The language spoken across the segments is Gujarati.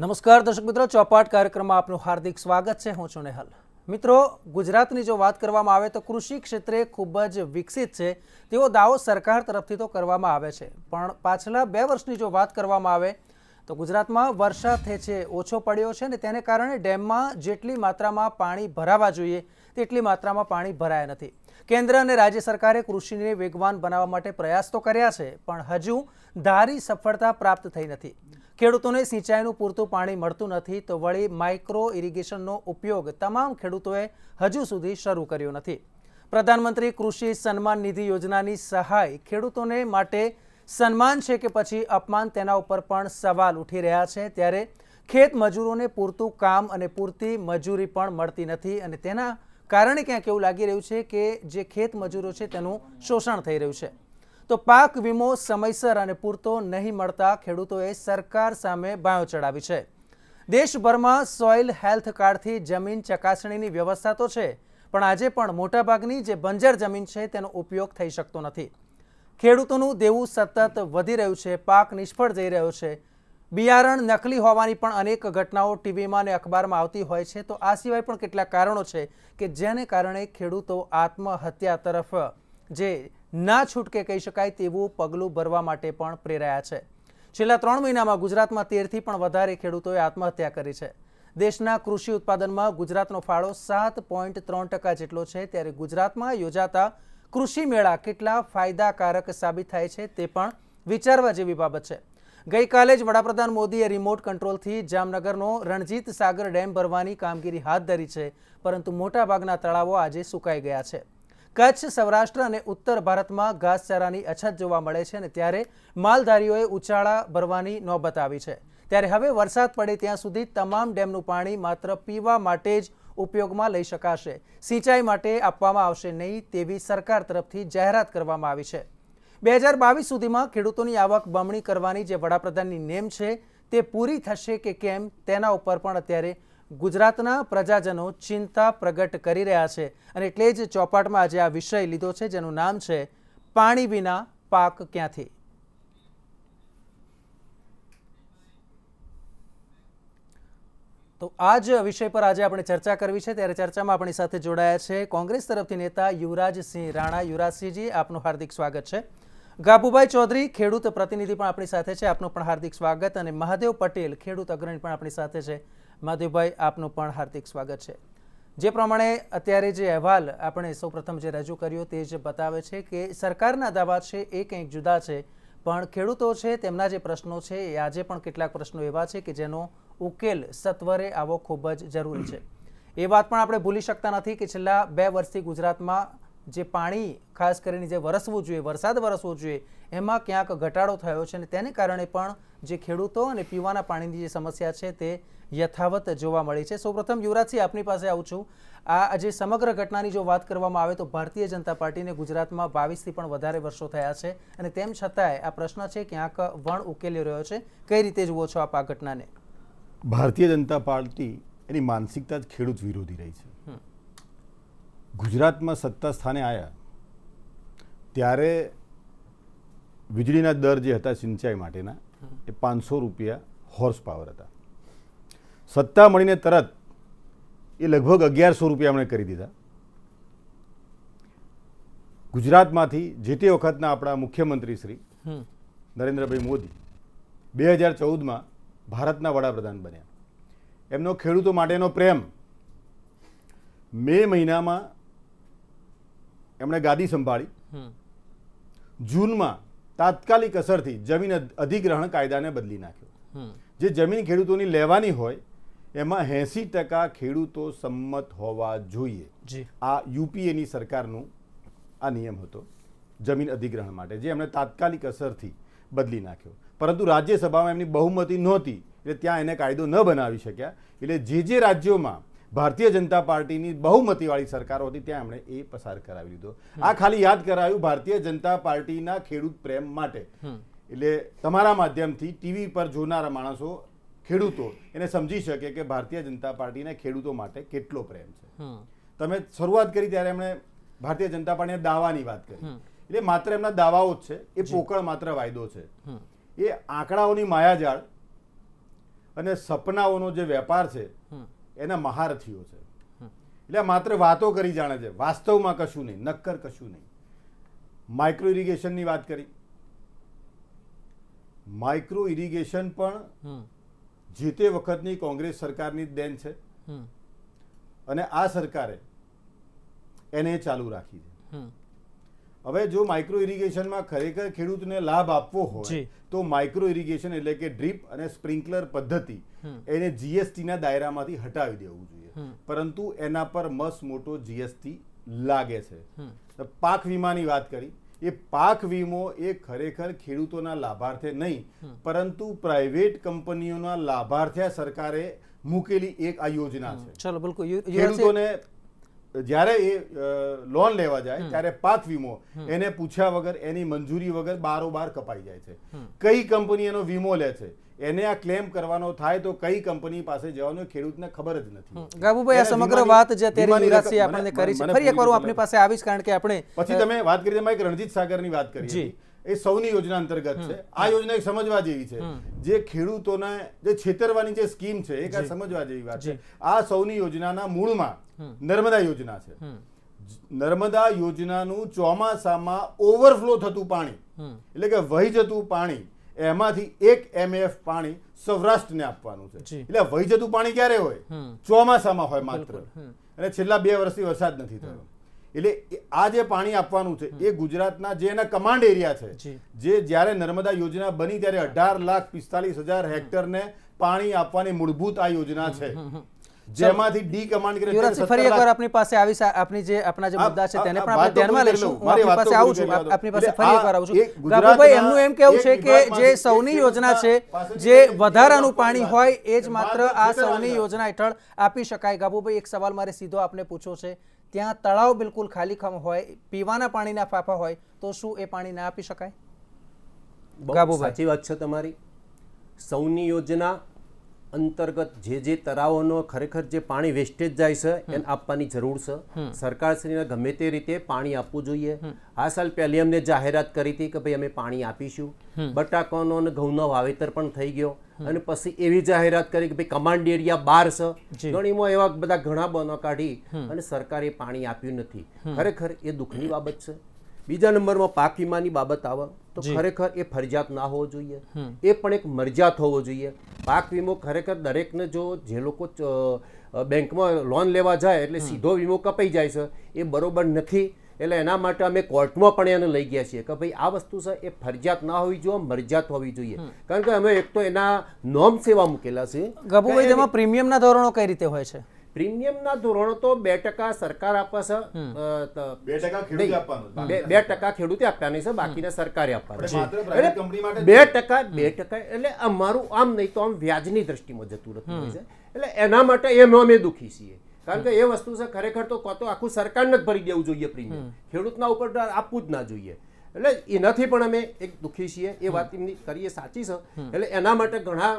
નમસ્કાર દર્શક મિત્રો, ચોપાટ કાર્યક્રમમાં આપનું હાર્દિક સ્વાગત છે। હું છું નેહલ। મિત્રો, ગુજરાતની જો વાત કરવામાં આવે તો કૃષિ ક્ષેત્રે ખૂબ જ વિકસિત છે તેવો દાવો સરકાર તરફથી તો કરવામાં આવે છે, પણ પાછલા 2 વર્ષની જો વાત કરવામાં આવે તો ગુજરાતમાં વરસાદ છે ઓછો પડ્યો છે ને તેને કારણે ડેમમાં જેટલી માત્રામાં પાણી ભરાવા જોઈએ તેટલી માત્રામાં પાણી ભરાયા નથી। કેન્દ્ર અને રાજ્ય સરકારે કૃષિને વેગવાન બનાવવા માટે પ્રયાસ તો કર્યા છે, પણ હજુ ધારી સફળતા પ્રાપ્ત થઈ નથી। ખેડૂતોને સિંચાઈનું પૂરતું પાણી મળતું નથી તો વળી માઇક્રો ઇરિગેશનનો ઉપયોગ તમામ ખેડૂતોએ હજુ સુધી શરૂ કર્યો નથી। પ્રધાનમંત્રી કૃષિ સન્માન નિધિ યોજનાની સહાય ખેડૂતોને માટે સન્માન છે કે પછી અપમાન તેના ઉપર પણ સવાલ ઉઠી રહ્યા છે। ત્યારે ખેત મજૂરોને પૂરતું કામ અને પૂરતી મજૂરી પણ મળતી નથી અને તેના કારણે ક્યાંક એવું લાગી રહ્યું છે કે જે ખેત મજૂરો છે તેનું શોષણ થઈ રહ્યું છે। તો પાક વીમો સમયસર અને પૂરતો નહીં મળતા ખેડૂતોએ સરકાર સામે બાયો ચડાવી છે। દેશભરમાં સોઇલ હેલ્થ કાર્ડથી જમીન ચકાસણીની વ્યવસ્થા તો છે, પણ આજે પણ મોટાભાગની જે બંજર જમીન છે તેનો ઉપયોગ થઈ શકતો નથી। ખેડૂતોનું દેવું સતત વધી રહ્યું છે, પાક નિષ્ફળ જઈ રહ્યો છે, બિયારણ નકલી હોવાની પણ અનેક ઘટનાઓ ટીવીમાં અને અખબારમાં આવતી હોય છે। તો આ સિવાય પણ કેટલાક કારણો છે કે જેને કારણે ખેડૂતો આત્મહત્યા તરફ જે ના છૂટકે કહી શકાય તેવું પગલું ભરવા માટે પણ પ્રેરાયા છે। છેલ્લા 3 મહિનામાં ગુજરાતમાં 13થી પણ વધારે ખેડૂતોએ આત્મહત્યા કરી છે। દેશના કૃષિ ઉત્પાદનમાં ગુજરાતનો ફાળો 7.3% જેટલો છે, ત્યારે ગુજરાતમાં યોજાતા કૃષિ મેળા કેટલા ફાયદાકારક સાબિત થાય છે તે પણ વિચારવા જેવી બાબત છે। ગઈકાલે જ વડાપ્રધાન મોદીએ રિમોટ કંટ્રોલથી જામનગરનો રણજીત સાગર ડેમ ભરવાની કામગીરી હાથ ધરી છે, પરંતુ મોટાભાગના તળાવો આજે સુકાઈ ગયા છે। કચ્છ, સૌરાષ્ટ્ર અને ઉત્તર ભારતમાં ઘાસચારાની અછત જોવા મળે છે અને ત્યારે માલધારીઓએ ઉચાળા ભરવાની નોબત આવી છે। ત્યારે હવે વરસાદ પડે ત્યાં સુધી તમામ ડેમનું પાણી માત્ર પીવા માટે જ ઉપયોગમાં લઈ શકાશે, સિંચાઈ માટે આપવામાં આવશે નહીં તેવી સરકાર તરફથી જાહેરાત કરવામાં આવી છે। 2022 સુધીમાં ખેડૂતોની આવક બમણી કરવાની જે વડાપ્રધાનની નેમ છે તે પૂરી થશે કે કેમ તેના ઉપર પણ અત્યારે ગુજરાતના પ્રજાજનો ચિંતા પ્રગટ કરી રહ્યા છે અને એટલે જ ચોપાટમાં આજે આ વિષય લીધો છે જેનું નામ છે પાણી વિના પાક ક્યાંથી। તો આ જ વિષય પર આજે આપણે ચર્ચા કરવી છે। ત્યારે ચર્ચામાં આપણી સાથે જોડાયા છે કોંગ્રેસ તરફથી નેતા યુવરાજસિંહ રાણા। યુવરાજસિંહજી, આપનું હાર્દિક સ્વાગત છે। ગાબુભાઈ ચૌધરી, ખેડૂત પ્રતિનિધિ પણ આપણી સાથે છે, આપનું પણ હાર્દિક સ્વાગત। અને મહાદેવ પટેલ, ખેડૂત અગ્રણી પણ આપણી સાથે છે। મહાદેવભાઈ, આપનું પણ હાર્દિક સ્વાગત છે। જે પ્રમાણે અત્યારે જે અહેવાલ આપણે સૌપ્રથમ જે રજૂ કર્યો તે જ બતાવે છે કે સરકારના દાવા છે એ કંઈક જુદા છે, પણ ખેડૂતો છે તેમના જે પ્રશ્નો છે એ આજે પણ કેટલાક પ્રશ્નો એવા છે કે જેનો ઉકેલ સત્વરે આવવો ખૂબ જ જરૂરી છે। એ વાત પણ આપણે ભૂલી શકતા નથી કે છેલ્લા 2 વર્ષથી ગુજરાતમાં જે પાણી ખાસ કરીને જે વરસવું જોઈએ, વરસાદ વરસવો જોઈએ, એમાં ક્યાંક ઘટાડો થયો છે અને તેને કારણે પણ જે ખેડૂતો અને પીવાના પાણીની જે સમસ્યા છે તે યથાવત જોવા મળી છે। સૌપ્રથમ યુવરાજસિંહ, આપની પાસે આવું છું। આ જે સમગ્ર ઘટનાની જો વાત કરવામાં આવે તો ભારતીય જનતા પાર્ટીને ગુજરાતમાં 22થી પણ વધારે વર્ષો થયા છે અને તેમ છતાંય આ પ્રશ્ન છે ક્યાંક વણ ઉકેલી રહ્યો છે। કઈ રીતે જુઓ છો આપ આ ઘટનાને? ભારતીય જનતા પાર્ટી એની માનસિકતા જ ખેડૂત વિરોધી રહી છે। ગુજરાતમાં સત્તા સ્થાને આવ્યા ત્યારે વીજળીના દર જે હતા સિંચાઈ માટેના એ 500 રૂપિયા હોર્સ પાવર હતા। સત્તા મળીને તરત એ લગભગ 1100 રૂપિયા એમણે કરી દીધા। ગુજરાતમાંથી જે તે વખતના આપણા મુખ્યમંત્રી શ્રી નરેન્દ્રભાઈ મોદી 2014માં ભારતના વડાપ્રધાન બન્યા। એમનો ખેડૂતો માટેનો પ્રેમ મે મહિનામાં એમણે ગાદી સંભાળી, જૂનમાં તાત્કાલિક અસરથી જમીન અધિગ્રહણ કાયદાને બદલી નાખ્યો। જે જમીન ખેડૂતોની લેવાની હોય એમાં 80% ખેડૂતો સંમત હોવા જોઈએ। આ યુપીએની સરકારનું આ નિયમ હતો જમીન અધિગ્રહણ માટે, જે એમણે તાત્કાલિક અસરથી બદલી નાખ્યો। પરંતુ રાજ્યસભામાં એમની બહુમતી નહોતી એટલે ત્યાં એને કાયદો ન બનાવી શક્યા। એટલે જે રાજ્યોમાં ભારતીય જનતા પાર્ટીની બહુમતીવાળી સરકારો હતી ત્યાં એમણે એ પસાર કરાવી લીધો। આ ખાલી યાદ કરાવ્યું ભારતીય જનતા પાર્ટીના ખેડૂત પ્રેમ માટે। એટલે તમારા માધ્યમથી ટીવી પર જોનારા માણસો, ખેડૂતો એને સમજી શકે કે ભારતીય જનતા પાર્ટીના ખેડૂતો માટે કેટલો પ્રેમ છે। તમે શરૂઆત કરી ત્યારે એમણે ભારતીય જનતા પાર્ટીના દાવાની વાત કરી, એટલે માત્ર એમના દાવાઓ જ છે, એ પોકળ માત્ર વાયદો છે। એ આંકડાઓની માયાજાળ અને સપનાઓનો જે વેપાર છે એના મહારથીઓ છે. એટલે માત્ર વાતો કરી જાણે છે, વાસ્તવમાં કશું નહીં, નક્કર કશું નહીં. માઇક્રો ઇરિગેશનની વાત કરી. માઇક્રો ઇરિગેશન પણ જે તે વખતની કોંગ્રેસ સરકારની જ દેન છે અને આ સરકારે એને ચાલુ રાખી છે. હવે જો માઇક્રો ઇરિગેશનમાં ખરેખર ખેડૂતને લાભ આપવો હોય તો માઇક્રો ઇરિગેશન એટલે કે ડ્રીપ અને સ્પ્રિંકલર પદ્ધતિ એને જીએસટીના દાયરામાંથી હટાવી દેવું જોઈએ, પરંતુ એના પર મસ્ત મોટો જીએસટી લાગે છે. પાક વીમાની વાત કરી. એ પાક વીમો એ ખરેખર ખેડૂતોના લાભાર્થે નહીં પરંતુ પ્રાઇવેટ કંપનીઓના લાભાર્થે સરકારે મૂકેલી એક આ યોજના છે. ચલો બિલકુલ. ખેડૂતોને જ્યારે એ લોન લેવા જાય ત્યારે પાક વીમો એને પૂછ્યા વગર, એની મંજૂરી વગર બારોબાર કપાઈ જાય છે. કઈ કંપની એનો વીમો લે છે, એને આ ક્લેમ કરવાનો થાય તો કઈ કંપની પાસે જવાનું ખેડૂતને ખબર જ નથી. ગાબુભાઈ, આ સમગ્ર વાત જે અત્યારે યુવરાજસિંહે આપણને કરી છે, ફરી એકવાર હું આપની પાસે આવીશ કારણ કે આપણે પછી તમે વાત કરી, તમે એક રણજીત સાગરની વાત કરી, એ સૌની યોજના અંતર્ગત છે. આ યોજના એક સમજવા જેવી છે. જે ખેડૂતોને જે છેતરવાની જે સ્કીમ છે એ કાંઈ સમજવા જેવી વાત છે. આ સૌની યોજનાના મૂળમાં નર્મદા યોજના છે. નર્મદા યોજનાનું ચોમાસામાં ઓવરફ્લો થતું પાણી એટલે કે વહી જતું પાણી, એમાંથી 1 MF પાણી સૌરાષ્ટ્રને આપવાનું છે. એટલે વહી જતું પાણી ક્યારે હોય? ચોમાસામાં હોય માત્ર. અને છેલ્લા 2 વર્ષથી વરસાદ નથી થયો. એટલે આ જે પાણી આપવાનું છે એ ગુજરાતના જે એના કમાન્ડ એરિયા છે, જે જ્યારે નર્મદા યોજના બની ત્યારે 18,45,000 હેક્ટરને પાણી આપવાની મૂળભૂત આ યોજના છે, જેમાંથી ડી કમાન્ડ કરે. ફરી એકવાર આપની પાસે આવી આપની જે આપના જે મુદ્દા છે તેને પણ આપણે ધ્યાનમાં લઈશું. હું આપની પાસે આવું છું, આપની પાસે ફરી એકવાર આવું છું. ગાબુભાઈ, એમનું એમ કહેવું છે કે જે સૌની યોજના છે, જે વધારાનું પાણી હોય એ જ માત્ર આ સૌની યોજના હેઠળ આપી શકાય. ગાબુભાઈ, એક સવાલ મારે સીધો આપને પૂછવો છે. ત્યાં તળાવ બિલકુલ ખાલી હોય, પીવાના પાણીના ફાફા હોય, તો શું એ પાણી ના આપી શકાય? ગાબુભાઈ, સાચી વાત છે તમારી. સૌની યોજના અંતર્ગત જે તળાવોનો ખરેખર જે પાણી વેસ્ટેજ જાય છે એને આપવાની જરૂર છે. સરકારશ્રીને ગમે તે રીતે પાણી આપવું જોઈએ. આ સાલ પહેલી અમને જાહેરાત કરી હતી કે ભાઈ અમે પાણી આપીશું. બટાકાનો અને ઘઉંનો વાવેતર પણ થઈ ગયો અને પછી એવી જાહેરાત કરી કે ભાઈ કમાન્ડ એરિયા 12 છે, ગણીમાં એવા બધા ઘણા બનો કાઢી અને સરકારે પાણી આપ્યું નથી. ખરેખર એ દુઃખની બાબત છે. બીજા નંબરમાં પાક વીમાની બાબત આવે તો ખરેખર એ ફરજિયાત ના હોવો જોઈએ, એ પણ એક મરજિયાત હોવો જોઈએ. પાક વીમો ખરેખર દરેકને, જો જે લોકો બેંકમાં લોન લેવા જાય એટલે સીધો વીમો કપાઈ જાય છે, એ બરોબર નથી. એટલે એના માટે અમે કોર્ટમાં પણ એને લઈ ગયા છીએ કે ભાઈ આ વસ્તુ છે એ ફરજિયાત ના હોવી જોઈએ, મરજિયાત હોવી જોઈએ. કારણ કે અમે એક તો એના નોમ સેવા મૂકેલા છે. ગાબુભાઈ, તેમાં પ્રીમિયમના ધોરણો કઈ રીતે હોય છે? પ્રીમિયમના ધોરણો તો 2% સરકાર આપે છે, 2% ખેડૂતે આપવાની છે, બાકીના સરકારે આપવાના. 2% એટલે અમારું આમ નહીં તો આમ વ્યાજની દ્રષ્ટિમાં જતું રહેતું હોય છે. એટલે એના માટે એમાં અમે દુઃખી છીએ. કારણ કે એ વસ્તુ છે ખરેખર તો આખું સરકારને જ ભરી દેવું જોઈએ પ્રીમિયમ, ખેડૂતના ઉપર આપવું જ ના જોઈએ. એટલે એનાથી પણ અમે એક દુઃખી છીએ. એ વાત એમની કરીએ સાચી છે. એટલે એના માટે ઘણા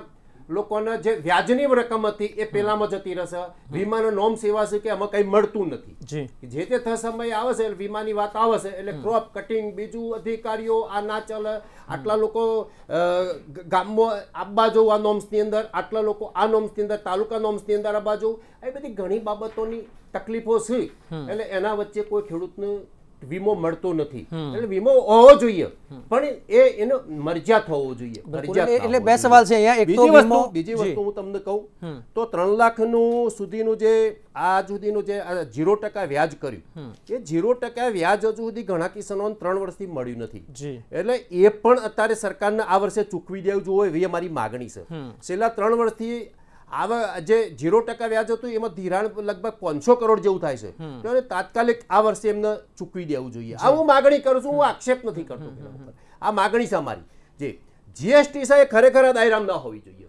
લોકોને જે વ્યાજની રકમ હતી એ પેલામાં જતી રહેશે. વીમાનો નોમ સેવા છે કે આમાં કઈ મળતું નથી. જે તે સમય આવે છે વીમાની વાત આવે છે એટલે ક્રોપ કટિંગ, બીજું અધિકારીઓ આ ના ચાલે, આટલા લોકો ગામમાં આવવા જવું આ નોમ્સની અંદર, આટલા લોકો આ નોમ્સની અંદર, તાલુકા નોમ્સની અંદર આવવા જવું, એ બધી ઘણી બાબતોની તકલીફો છે. એટલે એના વચ્ચે કોઈ ખેડૂતને વીમો મળતો નથી. એટલે વીમો હોવો જોઈએ પણ એનો મરજિયાત હોવો જોઈએ. એટલે બે સવાલ છે અહીંયા. એક તો બીજી વસ્તુ હું તમને કહું તો 3 લાખનું સુધીનું જે આ સુધીનું જે 0% વ્યાજ કર્યું, એ 0% વ્યાજ હજુ સુધી ઘણા કિસાનોને 3 વર્ષથી મળ્યું નથી. એટલે એ પણ અત્યારે સરકારને આ વર્ષે ચૂકવી દેવું જોઈએ એવી અમારી માગણી છે. છેલ્લા 3 વર્ષથી આવા જે 0% વ્યાજ હતું એમાં ધિરાણ લગભગ 500 કરોડ જેવું થાય છે. તો તાત્કાલિક આ વર્ષે એમને ચૂકવી દેવું જોઈએ. આ હું માગણી કરું છું, હું આક્ષેપ નથી કરતો. આ માગણી છે અમારી. જે જીએસટી છે એ ખરેખર આ દાયરામાં ના હોવી જોઈએ.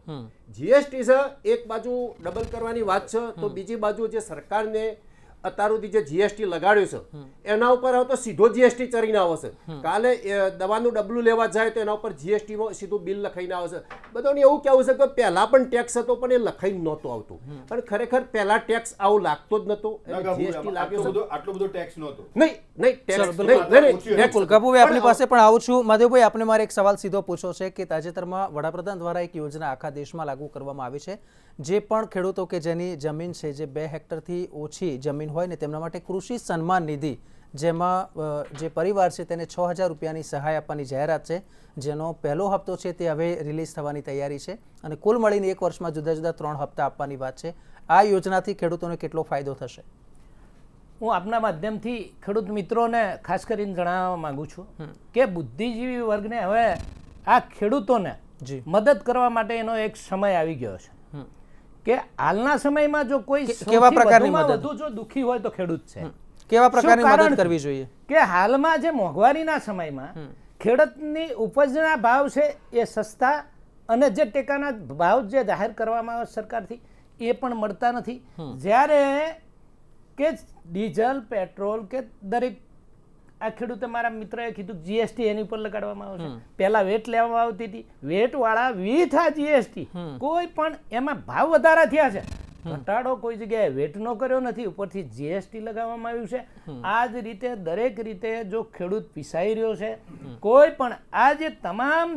જીએસટી છે એક બાજુ ડબલ કરવાની વાત છે, તો બીજી બાજુ જે સરકારને અત્યાર સુધી જે જીએસટી લગાડ્યું છે એના ઉપર હવે તો સીધો જીએસટી ચડીને આવે છે. કાલે દવાનું ડબલું લેવા જાય તો એના ઉપર જીએસટી નું સીધું બિલ લખાઈને આવે છે. બધાને એવું કહેવું છે કે પહેલા પણ ટેક્સ હતો પણ એ લખાઈને નહોતું આવતું, અને ખરેખર પહેલા ટેક્સ આવું લાગતો જ નતો. જીએસટી લાગ્યો છે, આટલો બધો ટેક્સ નહોતો. નહીં ટેક્સ. ગબુભાઈ આપની પાસે પણ આવું છું. મધુભાઈ, આપને મારે એક સવાલ સીધો પૂછવો છે કે તાજેતરમાં વડાપ્રધાન દ્વારા એક યોજના આખા દેશમાં લાગુ કરવામાં આવી છે. જે પણ ખેડૂતો કે જેની જમીન છે જે 2 હેક્ટરથી ઓછી જમીન હોય ને તેમના માટે કૃષિ સન્માન નિધિ, જેમાં જે પરિવાર છે તેને 6,000 રૂપિયાની સહાય આપવાની જાહેરાત છે, જેનો પહેલો હપ્તો છે તે હવે રિલીઝ થવાની તૈયારી છે અને કુલ મળીને 1 વર્ષમાં જુદા જુદા 3 હપ્તા આપવાની વાત છે. આ યોજનાથી ખેડૂતોને કેટલો ફાયદો થશે? હું આપના માધ્યમથી ખેડૂત મિત્રોને ખાસ કરીને જણાવવા માંગુ છું કે બુદ્ધિજીવી વર્ગને હવે આ ખેડૂતોને મદદ કરવા માટે એનો એક સમય આવી ગયો છે કે હાલના સમયમાં જો કોઈ કેવા પ્રકારની મદદ, જો દુખી હોય તો ખેડૂત છે. કેવા પ્રકારની મદદ કરવી જોઈએ? કે હાલમાં જે મોંઘવારીના સમયમાં ખેડૂતની ઉપજના ભાવ છે એ સસ્તા અને જે ટેકાના ભાવ જે જાહેર કરવામાં આવે સરકારથી એ પણ મળતા નથી. જ્યારે કે ડીઝલ, પેટ્રોલ કે દરેક આ ખેડૂતે, મારા મિત્રએ કીધું જીએસટી એની ઉપર લગાડવામાં આવશે. પહેલા વેટ લેવામાં આવતી હતી, વેટ વાળા વિથ આ જીએસટી કોઈ પણ એમાં ભાવ વધારા થયા છે, ઘટાડો કોઈ જગ્યાએ વેટ નો કર્યો નથી, ઉપરથી જીએસટી લગાવવામાં આવ્યું છે. આ જ રીતે દરેક રીતે જો ખેડૂત પીસાઈ રહ્યો છે, કોઈ પણ આ જે તમામ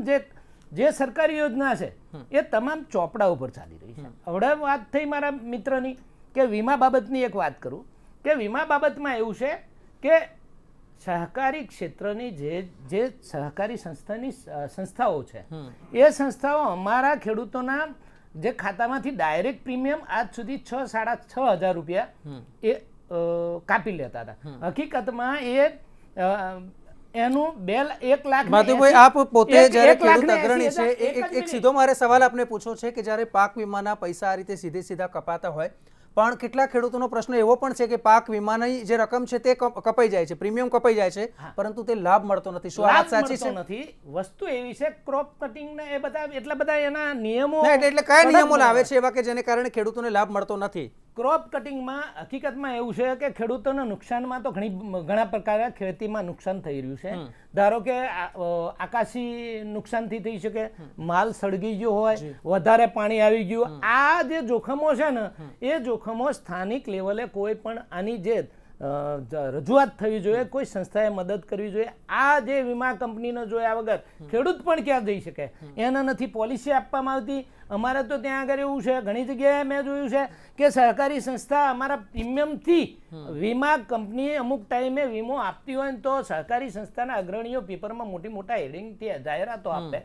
જે સરકારી યોજના છે એ તમામ ચોપડા ઉપર ચાલી રહી છે. હવે વાત થઈ મારા મિત્રની કે વીમા બાબતની એક વાત કરું કે વીમા બાબતમાં એવું છે કે સહકારી ક્ષેત્રની જે સહકારી સંસ્થાઓ છે એ સંસ્થાઓ અમારા ખેડૂતોના જે ખાતામાંથી ડાયરેક્ટ પ્રીમિયમ આજ સુધી 6,500 રૂપિયા એ કાપી લેતા હતા. હકીકતમાં એનું 1 લાખ. માધુભાઈ, આપ પોતે જ્યારે ખેડૂત અગ્રણી છે, એક સીધો મારે સવાલ આપને પૂછવો છે કે જ્યારે પાક વીમાના પૈસા આ રીતે સીધા કપાતા હોય, પણ કેટલાક ખેડૂતોનો પ્રશ્ન એવો પણ છે કે પાક વીમાની જે રકમ છે તે કપાઈ જાય છે, પ્રીમિયમ કપાઈ જાય છે, પરંતુ તે લાભ મળતો નથી. શું આ વાત સાચી છે? નથી. વસ્તુ એવી છે ક્રોપ કટિંગ ને એ બધા એટલા બધા એના નિયમો, એટલે કયા નિયમો લાવે છે એવા કે જેને કારણે ખેડૂતોને લાભ મળતો નથી? ક્રોપ કટિંગમાં હકીકતમાં એવું છે કે ખેડૂતોના નુકસાનમાં તો ઘણા પ્રકારે ખેતીમાં નુકસાન થઈ રહ્યું છે. ધારો કે આકાશી નુકસાનથી થઈ શકે, માલ સળગી ગયો હોય, વધારે પાણી આવી ગયું. આ જે જોખમો છે ને એ જોખમો સ્થાનિક લેવલે કોઈ પણ આની જે રજૂઆત થવી જોઈએ, કોઈ સંસ્થાએ મદદ કરવી જોઈએ. આ જે વીમા કંપનીને જોયા વગર ખેડૂત પણ ક્યાં જઈ શકે? એના નથી પોલિસી આપવામાં આવતી. અમારે તો ત્યાં આગળ એવું છે, ઘણી જગ્યાએ મેં જોયું છે કે સહકારી સંસ્થા અમારા પ્રીમિયમથી વીમા કંપની અમુક ટાઈમે વીમો આપતી હોય ને તો સહકારી સંસ્થાના અગ્રણીઓ પેપરમાં મોટા હેડિંગથી જાહેરાતો આપે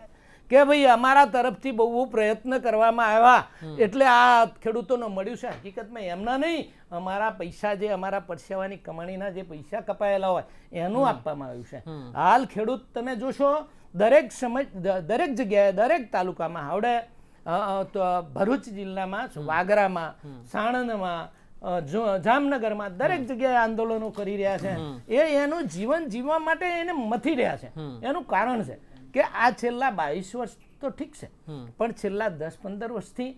કે ભાઈ અમારા તરફથી બહુ પ્રયત્ન કરવામાં આવ્યા એટલે આ ખેડૂતોને મળ્યું છે. હકીકતમાં એમના નહીં, અમારા પૈસા જે અમારા પરસેવાની કમાણીના જે પૈસા કપાયેલા હોય એનું આપવામાં આવ્યું છે. હાલ ખેડૂત તમે જોશો દરેક જગ્યાએ, દરેક તાલુકામાં, આવડે ભરૂચ જિલ્લામાં, વાગરામાં, સાણંદમાં, જામનગરમાં દરેક જગ્યાએ આંદોલનો કરી રહ્યા છે. એનું જીવન જીવવા માટે એને મથી રહ્યા છે. એનું કારણ છે કે આ છેલ્લા 22 વર્ષ તો ઠીક છે, પણ છેલ્લા 10-15 વર્ષથી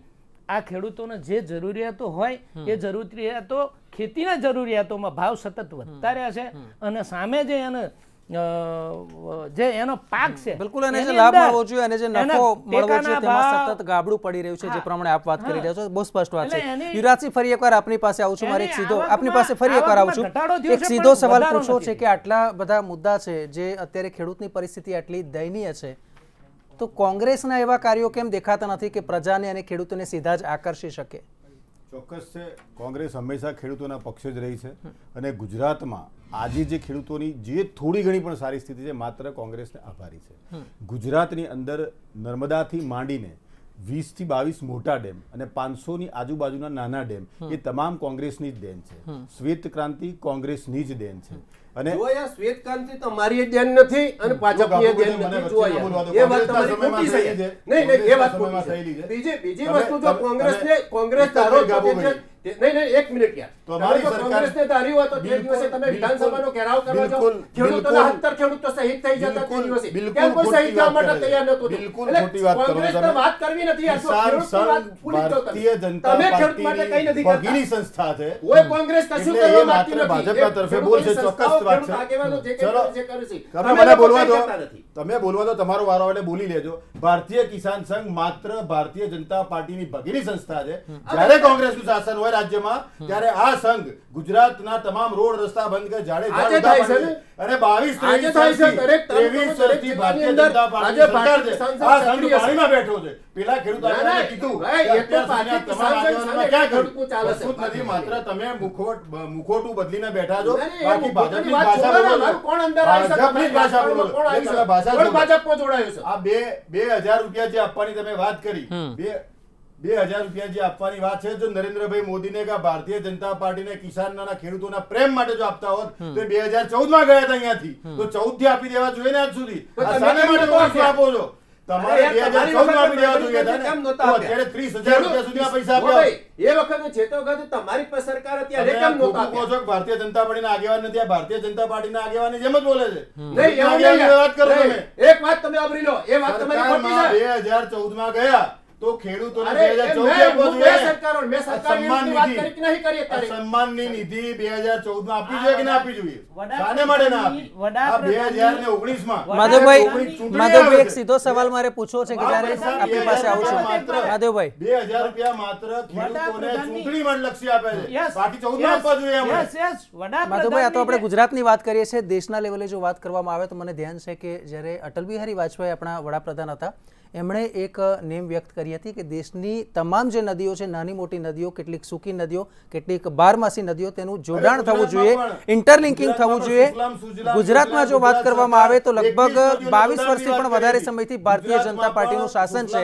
આ ખેડૂતોને જે જરૂરિયાતો હોય એ જરૂરિયાતો, ખેતીના જરૂરિયાતોમાં ભાવ સતત વધતા રહ્યા છે અને સામે જે એનો પાક છે, બિલકુલ એને જે લાભ મળવો જોઈએ અને જે નફો મળવો જોઈએ તેમાં સતત ગાબડું પડી રહ્યું છે, જે પ્રમાણે આપ વાત કરી રહ્યા છો. બહુ સ્પષ્ટ વાત છે. યુવરાજસિંહ, ફરી એકવાર આપની પાસે આવું છું. મારે આપની પાસે ફરી એકવાર આવું છું. એક સીધો સવાલ પૂછવો છે કે આટલા બધા મુદ્દા છે જે અત્યારે ખેડૂતની પરિસ્થિતિ આટલી દયનીય છે, તો કોંગ્રેસના એવા કાર્યો કેમ દેખાતા નથી કે પ્રજાને અને ખેડૂતોને સીધા જ આકર્ષી શકે? ચોક્કસ છે, કોંગ્રેસ હંમેશા ખેડૂતોના પક્ષે જ રહી છે અને ગુજરાતમાં આજે જે ખેડૂતોની જે થોડી ઘણી પણ સારી સ્થિતિ છે માત્ર કોંગ્રેસને આભારી છે. ગુજરાતની અંદર નર્મદાથી માંડીને 20 થી 22 મોટા ડેમ અને 500ની આજુબાજુના નાના ડેમ એ તમામ કોંગ્રેસની જ દેન છે. શ્વેત ક્રાંતિ કોંગ્રેસની જ દેન છે. અને શ્વેત ક્રાંતિ તો મારી દેન નથી અને ભાજપની દેન નથી. જોયા એ વાત તમારી ખોટી છે. નહીં, એ વાત ખોટી છે. બીજી વસ્તુ જો કોંગ્રેસ ધારો નહીં એક મિનિટ યાર, તો અમારી સરકાર કોંગ્રેસને તો હર્યું હતો તે દિવસે તમે વિધાનસભાનો ઘેરાવ કરો છો, ખેડૂતોના 70 ખેડૂતો શહીદ થઈ જતા તે દિવસે, કેમ કોઈ શહીદ થવા માટે તૈયાર નહોતું? બિલકુલ ખોટી વાત કરો કોંગ્રેસ તો વાત કરવી નથી યાર, કિસાન વાત ભૂલી જાઓ તમે. ભારતીય જનતા તમે ખેડૂત માટે કઈ નથી કરતા. ભગીની સંસ્થા છે, કોઈ કોંગ્રેસ કશું એટલે કરવા એ માંગતી માત્ર નથી. ભાજપના તરફે બોલશે, ચોક્કસ વાત છે. આગેવાનો જે કંઈ ચલો, જે કરે છે, તમે મને બોલવા દો, તમે બોલવા દો, તમારો વારો એટલે બોલી લેજો. ભારતીય કિસાન સંઘ માત્ર ભારતીય જનતા પાર્ટીની ભગીની સંસ્થા છે. જ્યારે કોંગ્રેસનું શાસન હોય રાજ્યમાં ત્યારે આ સંઘ ગુજરાતના તમામ રોડ રસ્તા બંધ કરી ઝાડે ઝાડ ઉભા પાડે છે. અને 22-23 વર્ષથી ભારતીય જનતા પાર્ટી સરકાર છે. આ સંઘ પાણીમાં બેઠો છે. પેલા ખેડૂત આગેવાને કીધું કે અત્યાર સુધીના તમામ આગેવાનોમાં ક્યાં ખેડૂત કશું જ નથી, માત્ર તમે મુખોટું બદલીને બેઠા છો. બાકી ભાજપની ભાષા બોલો છો. ભાજપની ભાષા બોલો છો. તમે ભાષા બોલો. ભાજપમાં જોડાયો છે. આ 2000 રૂપિયા જે આપવાની તમે વાત કરી, 2000 રૂપિયા જે આપવાની વાત છે, જો નરેન્દ્રભાઈ મોદીને કે ભારતીય જનતા પાર્ટીને કિસાનના ખેડૂતોના પ્રેમ માટે જો આપતા હોત તો 2014 માં ગયા હતા અહીંયાથી, તો 14 થી આપી દેવા જોઈએ ને આજ સુધી. આ શાને માટે ઓફર આપો છો? તમારે 2014 માં આપી દેવા જોઈએ હતા ને, તો અત્યારે 30,000 રૂપિયા સુધીના પૈસા આપ્યા. એ વખતે જે તો વખતે તમારી પર સરકાર હતી ત્યારે કેમ નહોતા આપ્યા? છો ભારતીય જનતા પાર્ટીના આગેવાન નથી, આ ભારતીય જનતા પાર્ટીના આગેવાની જેમ જ બોલે છે. નહીં, એવું નહીં. વાત કરો તમે. એક વાત તમે આવરી લો, એ વાત તમારી ખોટી છે. 2014 માં ગયા તો ખેડૂતોને અરે, 2014 આપવો જોઈએ. મેં સરકારની વાત કરી કે નહીં કરી અત્યારે? સન્માનની નિધિ 2014 માં આપવી જોઈએ કે ના આપવી જોઈએ? શાને માટે ના આપી? આ 2019 માં માધવભાઈ એક સીધો સવાલ મારે પૂછવો છે કે જ્યારે આપણી પાસે આવું છું માધવભાઈ, 2000 રૂપિયા માત્ર ખેડૂતોને ચૂંટણી માટે લક્ષ્ય આપે છે, બાકી 14 માં આપવા જોઈએ એમણે. માધવભાઈ, આ તો આપણે ગુજરાતની વાત કરીએ છીએ. દેશના લેવલે જો વાત કરવામાં આવે તો મને ધ્યાન છે કે જ્યારે અટલ બિહારી વાજપેયી આપણા વડાપ્રધાન હતા, એમણે એક નેમ વ્યક્ત કરી હતી કે દેશની તમામ જે નદીઓ છે, નાની મોટી નદીઓ, કેટલીક સૂકી નદીઓ, કેટલીક બારમાસી નદીઓ, તેનું જોડાણ થવું જોઈએ, ઇન્ટરલિંકિંગ થવું જોઈએ. ગુજરાતમાં જો વાત કરવામાં આવે તો લગભગ 22 વર્ષથી પણ વધારે સમયથી ભારતીય જનતા પાર્ટીનું શાસન છે.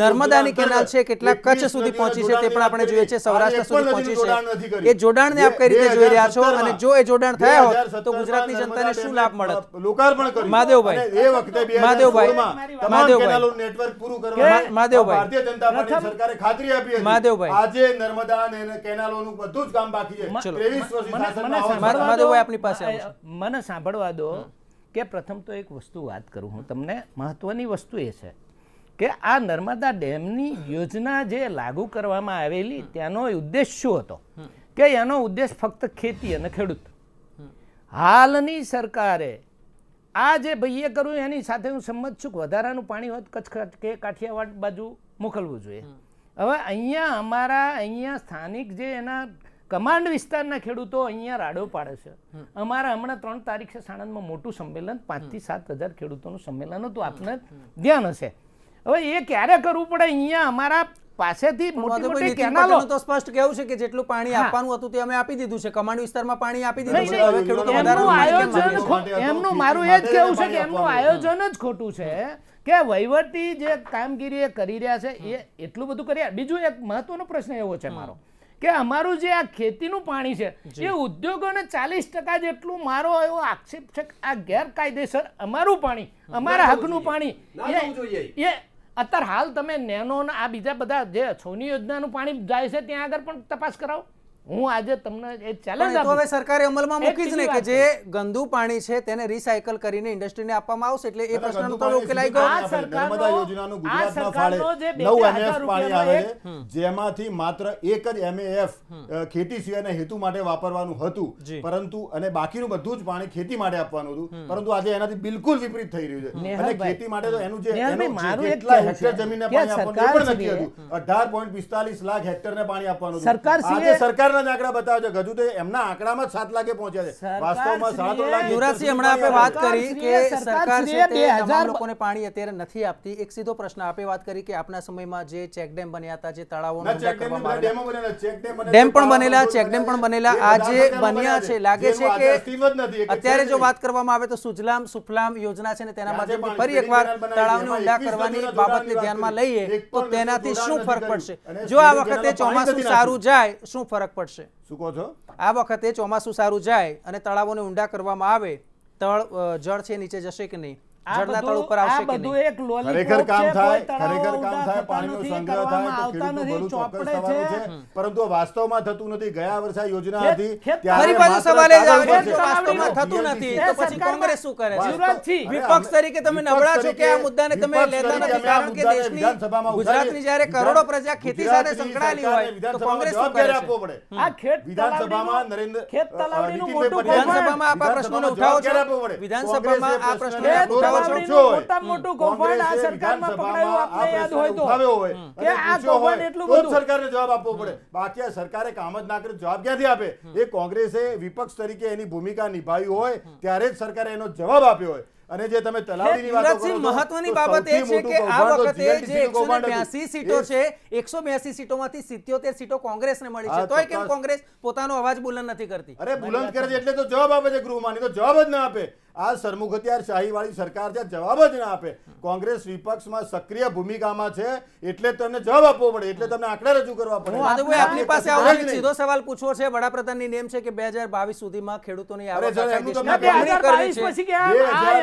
નર્મદાની કેનાલ છે, કેટલાક કચ્છ સુધી પહોંચી છે, તે પણ આપણે જોઈએ છે, સૌરાષ્ટ્ર સુધી પહોંચી છે. એ જોડાણને આપ કઈ રીતે જોઈ રહ્યા છો, અને જો એ જોડાણ થયા હોત તો ગુજરાતની જનતાને શું લાભ મળત? લોકાર્પણ કર્યું માધવભાઈ, એ વખતે માધવભાઈ, નેટવર્ક પૂરું કરવા ભારતીય જનતા પાર્ટી સરકારે ખાતરી આપી હતી. આજે નર્મદા અને કેનાલોનું બધું જ કામ બાકી છે. 23 વર્ષથી માધવભાઈ આપની પાસે મને સાંભળવા દો કે પ્રથમ તો એક વસ્તુ વાત કરું હું તમને. મહત્વની વસ્તુ એ છે કે આ નર્મદા ડેમની યોજના જે લાગુ કરવામાં આવેલી ત્યાંનો ઉદ્દેશ શું હતો? કે એનો ઉદ્દેશ ફક્ત ખેતી અને ખેડૂત. હાલની સરકારે આ જે ભાઈએ કર્યું એની સાથે હું સંમત છું કે વધારાનું પાણી હોત કચ્છ કે કાઠિયાવાડ બાજુ મોકલવું જોઈએ. હવે અહીંયા સ્થાનિક જે એના કમાન્ડ વિસ્તારના ખેડૂતો અહીંયા રાડો પાડે છે. અમારા હમણાં 3 તારીખે સાણંદમાં મોટું સંમેલન, 5 થી 7 હજાર ખેડૂતોનું સંમેલન હતું, આપને ધ્યાન હશે. હવે એ ક્યારે કરવું પડે? અહીંયા અમારા પાસેથી મોટી મોટી કેનાલો તો સ્પષ્ટ કેવું છે કે જેટલું પાણી આપવાનું હતું તે અમે આપી દીધું છે. કમાન્ડ વિસ્તારમાં પાણી આપી દીધું છે. હવે ખેડૂતો એમનું મારું એ જ કહેવું છે કે એમનું આયોજન જ ખોટું છે કે વહીવટી જે કામગીરી એ કરી રહ્યા છે એ એટલું બધું કરી. બીજું એક મહત્વનો પ્રશ્ન એવો છે મારો કે અમારું જે આ ખેતીનું પાણી છે એ ઉદ્યોગોને 40% જેટલું, મારો એવો આક્ષેપ છે કે આ ગેરકાયદેસર અમારું પાણી, અમારા હકનું પાણી એ અત્યારે હાલ તમે નેનો આ બીજા બધા જે છોની યોજનાનું પાણી જાય છે ત્યાં આગળ પણ તપાસ કરાવો. હું આજે તમને એ ચેલેન્જ આપું. હવે સરકારે અમલમાં મૂકી જ ને કે જે ગંદુ પાણી છે તેને રિસાયકલ કરીને ઇન્ડસ્ટ્રીને આપવામાં આવશે, એટલે એ પ્રશ્નનો તો ઉકેલાઈ ગયો. નર્મદા યોજનાનું ગુજરાતના ફાળે 9 MF પાણી આવે છે, જેમાંથી માત્ર એક જ MAF ખેતી સિવાયના હેતુ માટે વાપરવાનું હતું, પરંતુ અને બાકીનું બધું જ પાણી ખેતી માટે આપવાનું હતું. પરંતુ આજે એનાથી બિલકુલ વિપરીત થઈ રહ્યું છે. અને ખેતી માટે તો એનું જે કેટલા હેક્ટર જમીનને પાણી આપવાનું પણ નથી હતું. 18.45 લાખ હેક્ટરને પાણી આપવાનું હતું. આજે સરકાર આંકડા બતાવે છે, હજુ તો એમના આંકડામાં 7 લાખે પહોંચ્યા છે. વાસ્તવમાં 7 લાખ. યુવરાજસિંહ, હમણાં આપણે વાત કરી કે સરકાર છે તે તમામ લોકોને પાણી અત્યારે નથી આપતી. એક સીધો પ્રશ્ન આપે વાત કરી કે આપના સમયમાં જે ચેક ડેમ બન્યા હતા, જે તળાવોનો ડેમ પણ બનેલા, ચેક ડેમ પણ બનેલા, આ જે બન્યા છે, લાગે છે કે અત્યારે જો વાત કરવામાં આવે તો સુજલામ સુફલામ યોજના છે ને તેના માધ્યમથી ફરી એકવાર તળાવને ઊંડા કરવાની બાબતને ધ્યાનમાં લઈએ તો તેનાથી શું ફરક પડશે? જો આ વખતે ચોમાસું સારું જાય, શું ફરક પડશે? શું કહો છો? આ વખતે ચોમાસું સારું જાય અને તળાવોને ઊંડા કરવામાં આવે, જળ છે નીચે જશે કે નહીં? જળના તળ ઉપર આવશે કે નહીં? એક લોલીપોપ ખરેખર કામ છે, થાય, કોઈ તળાવો ખરેખર કામ ઊંડા થાય, થતા પાણીનો નથી, સંગ્રહ કરવામાં થાય તો આવતા ખેડૂતનું નથી, ભલું ચોક્કસ ચોપડે થવાનું છે. છે, પરંતુ વાસ્તવમાં થતું નથી. ગયા વર્ષે આ યોજના ખેત- હતી ખેત- ત્યારે ફરી પાછું માત્ર સવાલ એ જ આવે કાગળ છે, પર છે. વાસ્તવમાં થતું નથી તો પછી સરકારમાં કોંગ્રેસ શું કરે છે? યુવરાજજી, વિપક્ષ તરીકે તમે નબળા છો કે આ મુદ્દાને તમે લેતા નથી, કારણ કે દેશની ગુજરાતની જ્યારે કરોડો પ્રજા ખેતી સાથે સંકળાયેલી હોય તો કોંગ્રેસ શું કરે છે? આ ખેત વિધાનસભામાં તલાવડીનું- ખેત તલાવડીનું નીતિનભાઈ મોટું પટેલ વિધાનસભામાં આપ આ પ્રશ્નોને ઉઠાવો છો? વિધાનસભામાં આ પ્રશ્નોને ઉઠાવો છો? મોટામાં મોટું કૌભાંડ આ સરકારમાં પકડાયું, આપને યાદ હોય તો કે આ કૌભાંડ એટલું બધું સરકારને જવાબ આપવો પડે. બાકી આ સરકારે કામ જ ના કરે, જવાબ ક્યાંથી આપે? એ કોંગ્રેસે વિપક્ષ તરીકે એની ભૂમિકા નિભાવી હોય ત્યારે જ સરકારે એનો જવાબ આપ્યો હોય. અને જે તમે તલાવડીની વાતો કરો છો, મહત્વની તો બાબત એ સૌથી છે કે મોટું આ કૌભાંડ તો વખતે જે GLTC નું કૌભાંડ હતું. 182 સીટો છે, 182 સીટોમાંથી 77 સીટો કોંગ્રેસને મળી છે, હા, તોય કેમ ચોક્કસ. કોંગ્રેસ પોતાનો અવાજ બુલંદ નથી કરતી? અરે બુલંદ કરે છે એટલે તો જવાબ આપે છે ગૃહમાં, નહીં તો જવાબ જ ના આપે. આ સરમુખત્યાર શાહીવાળી સરકાર છે, જવાબ જ ના આપે. કોંગ્રેસ વિપક્ષમાં સક્રિય ભૂમિકામાં છે એટલે તમને જવાબ આપવો પડે, એટલે તમને આંકડા રજૂ કરવા પડે. માધવભાઈ, આપની પાસે આવો જ એક નહીં. સીધો સવાલ પૂછવો છે. વડાપ્રધાનની નેમ છે કે 2022 સુધીમાં ખેડૂતોની આવક અરે જરા આખા એમનું દેશમાં તમને બમણી કરવી 2022 છે. પછી કે આ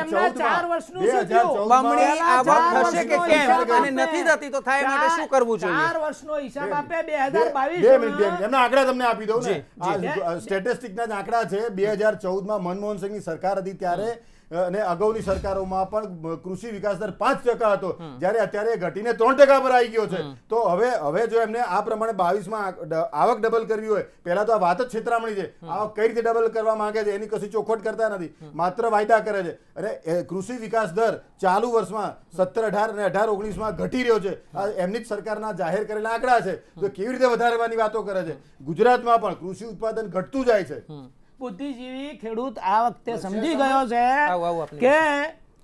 એમના 4 2014 વર્ષનું શું થયું? બમણી આવક ચાર થશે કે વર્ષનો કેમ? હિસાબ અને આપે. નથી થતી તો થાય માટે શું કરવું જોઈએ? 4 વર્ષનો હિસાબ આપે બે મિનિટ, 2022 એમના આંકડા તમને આપી દઉં ને. જી, આ સ્ટેટિસ્ટિકના જ આંકડા છે. 2014માં મનમોહન સિંહની સરકાર હતી ત્યારે અને અગાઉની સરકારોમાં પણ કૃષિ વિકાસ દર 5% હતો, જ્યારે અત્યારે ઘટીને 3% પર આવી ગયો છે. તો હવે જો એમને આ પ્રમાણે 22માં આવક ડબલ કરવી હોય, પહેલા તો આ વાત જ છેતરામણી છે. આવક કઈ રીતે ડબલ કરવા માંગે છે એની કશી ચોખવટ કરતા નથી, માત્ર વાયદા કરે છે. અને કૃષિ વિકાસ દર ચાલુ વર્ષમાં 17-18 અને 18-19માં ઘટી રહ્યો છે. આ એમની જ સરકારના જાહેર કરેલા આંકડા છે. તો કેવી રીતે વધારવાની વાતો કરે છે? ગુજરાતમાં પણ કૃષિ ઉત્પાદન ઘટતું જાય છે. બુદ્ધિજીવી ખેડૂત આ વખતે સમજી ગયો છે આવો આપની કે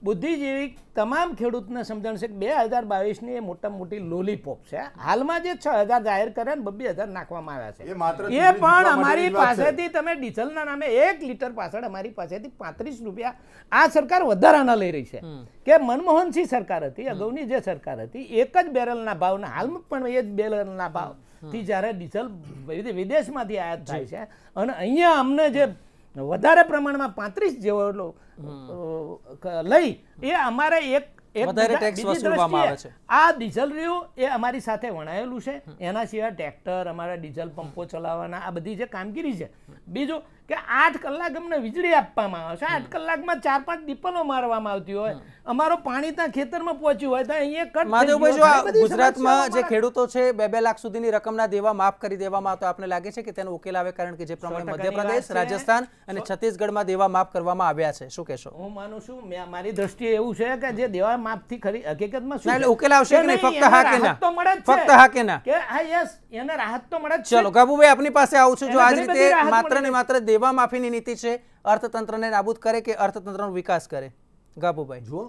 બુદ્ધિજીવી તમામ ખેડૂતને સમજણ છે કે 2022ની એ મોટામાં મોટી લોલીપોપ છે. હાલમાં જે 6000 જાહેર કરે ને 2000 નાખવામાં આવ્યા છે, એ માત્ર એ ચૂંટણી પણ જીતવા અમારી માટેની વાત છે. પાસેથી તમે ડીઝલના નામે 1 લીટર પાછળ અમારી પાસેથી 35 રૂપિયા આ સરકાર વધારાના લઈ રહી છે. કે મનમોહનસિંહ સરકાર હતી, અગાઉની જે સરકાર હતી, એક જ બેરલના ભાવના, હાલમાં પણ એ જ બેરલના ભાવ થી જ્યારે ડીઝલ વિદેશમાંથી આયાત થાય છે અને અહીંયા અમને જે વધારે પ્રમાણમાં 35 જેવો લઈ એ અમારે એક વધારે ટેક્સ વસૂલવામાં આવે છે. આ ડીઝલ રહ્યું એ અમારી સાથે વણાયેલું છે. એના સિવાય ટ્રેક્ટર, અમારા ડીઝલ પંપો ચલાવવાના, આ બધી જે કામગીરી છે. બીજું કે 8 કલાક અમને વીજળી આપવામાં આવે છે. 8 કલાકમાં 4-5 દીપલો મારવામાં આવતી હોય, અમારો પાણી ત્યાં ખેતરમાં પહોંચ્યું હોય તો અહીંયા કટ થઈ માધવભાઈ, જો ગયું. આ ઘણી બધી ગુજરાતમાં જે સમસ્યાઓ ખેડૂતો છે 2-2 લાખ સુધીની રકમના દેવા માફ કરી દેવામાં આવતા, આપને લાગે છે કે તેનો ઉકેલ આવે? કારણ કે જે પ્રમાણે 100% મધ્યપ્રદેશ, વાત છે. રાજસ્થાન અને છત્તીસગઢમાં દેવા માફ કરવામાં આવ્યા છે, શું કહેશો? હું માનું છું, મારી દ્રષ્ટિએ એવું છે કે જે દેવા માફથી ખરી હકીકતમાં શું ના, એટલે છે? ઉકેલ આવશે કે નહીં? નહીં, ફક્ત હા એને કે ના? રાહત તો મળે જ છે. ફક્ત હા કે ના? કે હા, યસ, એને રાહત તો મળે જ છે. ચલો ગાબુભાઈ, આપની પાસે આવું છું. જો એને આજ ઘણી બધી રીતે રાહત માત્ર મળી ને છે. માત્ર દેવા માફીની નીતિ છે, અર્થતંત્રને નાબૂદ કરે કે અર્થતંત્રનો વિકાસ કરે? ગાબુભાઈ, જો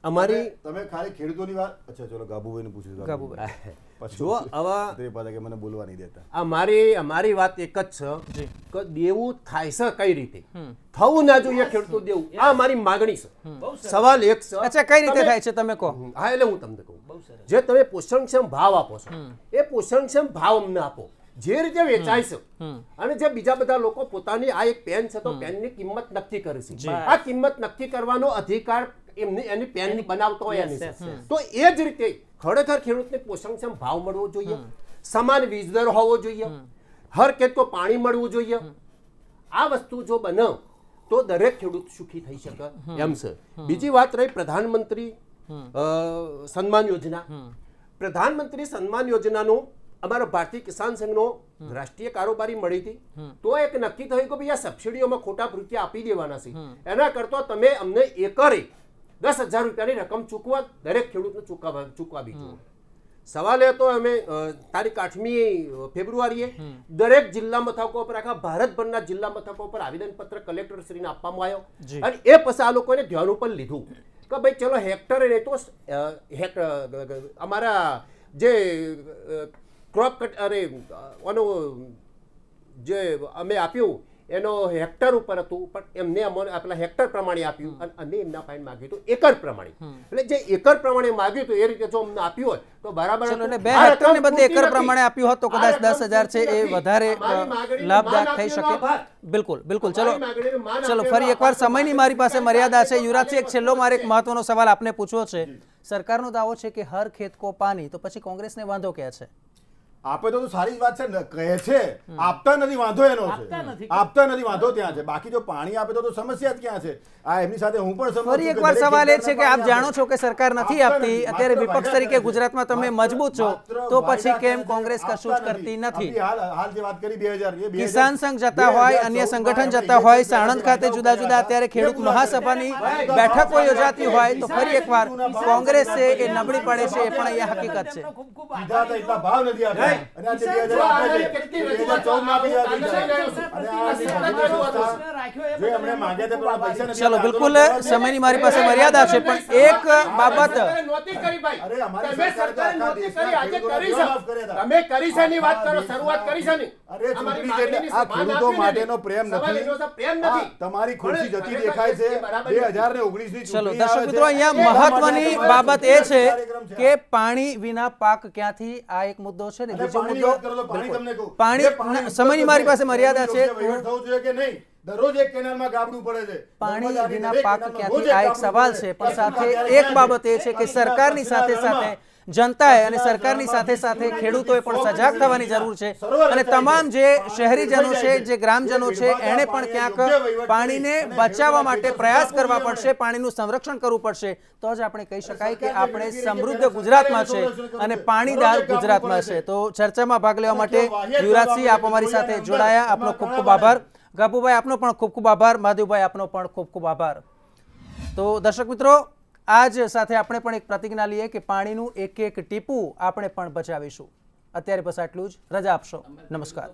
અમારી તમે ખાલી ખેડૂતોની વાત, અચ્છા ચલો ગાબુભાઈને પૂછ્યું. ગાબુભાઈ. જો આવા તે પાછા કે મને બોલવા નહીં દેતા. અમારી વાત એક જ છે કે દેવું થાય છે કઈ રીતે, થવું ના જોઈએ ખેડૂતો દેવું, આ અમારી માગણી છે. સવાલ એક છે, અચ્છા, કઈ રીતે થાય છે તમે કહો? હા એટલે હું તમને કહું, જે તમે પોષણક્ષમ ભાવ આપો છો એ પોષણક્ષમ ભાવ અમને આપો જે રીતે વેચાય છે. અને જે બીજા બધા લોકો પોતાની આ એક પેન છે તો પેનની કિંમત નક્કી કરે છે, આ કિંમત નક્કી કરવાનો અધિકાર એની પેન બનાવતો હોય એની છે. તો એ જ રીતે ખરેખર ખેડૂતને પોષણક્ષમ ભાવ મળવો જોઈએ, સમાન વીજ દર હોવો જોઈએ, હર ખેતકો પાણી મળવું જોઈએ. આ વસ્તુ જો બને તો દરેક ખેડૂત સુખી થઈ શકે એમ છે. બીજી વાત રહી પ્રધાનમંત્રી સન્માન યોજના. પ્રધાનમંત્રી સન્માન યોજનાનો અમારો ભારતીય કિસાન સંઘનો રાષ્ટ્રીય કારોબારી મળી હતી, તો એક નક્કી થયું કે ભાઈ આ સબસિડીઓમાં ખોટા રૂપિયા આપી દેવાના છે, એના કરતા તમે અમને એકરે 10,000 રૂપિયાની રકમ ચૂકવા દરેક ખેડૂતને ચૂકવાવી જોઈએ. સવાલ એ તો અમે તારીખ 8મી ફેબ્રુઆરીએ દરેક જિલ્લા મથકો પર, આખા ભારતભરના જિલ્લા મથકો પર આવેદનપત્ર કલેક્ટર શ્રીને આપવામાં આવ્યો. અને એ પછી આ લોકોને ધ્યાન ઉપર લીધું કે ભાઈ ચલો હેક્ટરે નહીં તો અમારા જે ક્રોપ કટ અરે જે અમે આપ્યું એનો હેક્ટર ઉપર હતું, પણ એમને અમને આપણા હેક્ટર પ્રમાણે આપ્યું અને અમે એમના પાસે માગ્યું હતું એકર પ્રમાણે. એટલે જે એકર પ્રમાણે માગ્યું હતું એ રીતે જો અમને આપ્યું હોય તો બરાબર. ચલો, એટલે 2 હેક્ટરને બદલે એકર પ્રમાણે આપ્યું હોત તો કદાચ 10,000 છે એ વધારે લાભદાયક થઈ શકે. બિલકુલ બિલકુલ. ચલો ફરી એકવાર સમયની મારી પાસે મર્યાદા છે. યુવરાજસિંહ, એક છેલ્લો મારે એક મહત્વનો સવાલ આપને પૂછવો છે. સરકારનો દાવો છે કે હર ખેત કો પાણી, તો પછી કોંગ્રેસને વાંધો ક્યાં છે? આપે તો સારી વાત છે ને, કહે છે આપતા નથી, વાંધો એનો છે, આપતા નથી વાંધો ત્યાં છે. બાકી જો પાણી આપે તો સમસ્યા જ ક્યાં છે? આ એમની સાથે હું પણ ફરી એકવાર સવાલ એ છે કે આપ જાણો છો કે સરકાર નથી આપતી, અત્યારે વિપક્ષ તરીકે ગુજરાતમાં તમે મજબૂત છો, તો પછી કેમ કોંગ્રેસ કશું જ કરતી નથી? હાલ જે વાત કરી 2000, કિસાન સંઘ જતા હોય, અન્ય સંગઠન જતા હોય, સાણંદ ખાતે જુદા જુદા અત્યારે ખેડૂત મહાસભાની બેઠકો યોજાતી હોય, તો ફરી એકવાર કોંગ્રેસ છે એ નબળી પડે છે, એ પણ અહીંયા હકીકત છે. સીધા તો એટલા ભાવ નથી આપ્યા. અને આ 2000 આપે છે 2014 માં બી આ જે हमने मांगे थे પણ પૈસા નથી. ચલો, બિલકુલ સમયની મારી પાસે મર્યાદા છે, પણ એક બાબત નહોતી કરી ભાઈ. અરે અમારી તમે સરકારે નહોતી કરી, આજે કરી છે. તમે કરી છે ની વાત કરો, શરૂઆત કરી છે ની. અરે ચૂંટણી એટલે આ ખેડૂતો માટેનો પ્રેમ નથી. તમારી ખુરશી જતી દેખાય છે. 2019 ની ચલો દર્શક મિત્રો, અહીંયા મહત્વની બાબત એ છે કે પાણી વિના પાક ક્યાંથી, આ એક મુદ્દો છે ને. બીજો મુદ્દો પાણી. સમયની મારી પાસે મર્યાદા છે. થવું જોઈએ કે નહીં? દરરોજ એક કેનાલમાં ગાબડું પડે છે. પાણી વિના પાક ક્યાંથી, આ એક સવાલ છે. પણ સાથે એક બાબત એ છે કે સરકારની સાથે સાથે જનતાએ અને સરકારની સાથે સાથે ખેડૂતોએ પણ સજાગ થવાની જરૂર છે. અને તમામ જે શહેરીજનો છે, જે ગ્રામજનો છે, એણે પણ ક્યાંક પાણીને બચાવવા માટે પ્રયાસ કરવા પડશે, પાણીનું સંરક્ષણ કરવું પડશે. તો જ આપણે કહી શકાય કે આપણે સમૃદ્ધ ગુજરાતમાં છે અને પાણીદાર ગુજરાતમાં છે. તો ચર્ચામાં ભાગ લેવા માટે યુવરાજસિંહ આપ અમારી સાથે જોડાયા, આપનો ખૂબ ખૂબ આભાર. ગાબુભાઈ આપનો પણ ખૂબ ખૂબ આભાર. મહાદેવભાઈ આપનો પણ ખૂબ ખૂબ આભાર. તો દર્શક મિત્રો, આજ સાથે આપણે પણ એક પ્રતિજ્ઞા લઈએ કે પાણીનું એક એક ટીપું આપણે પણ બચાવીશું. અત્યારે બસ આટલું જ. રજા આપશો. નમસ્કાર.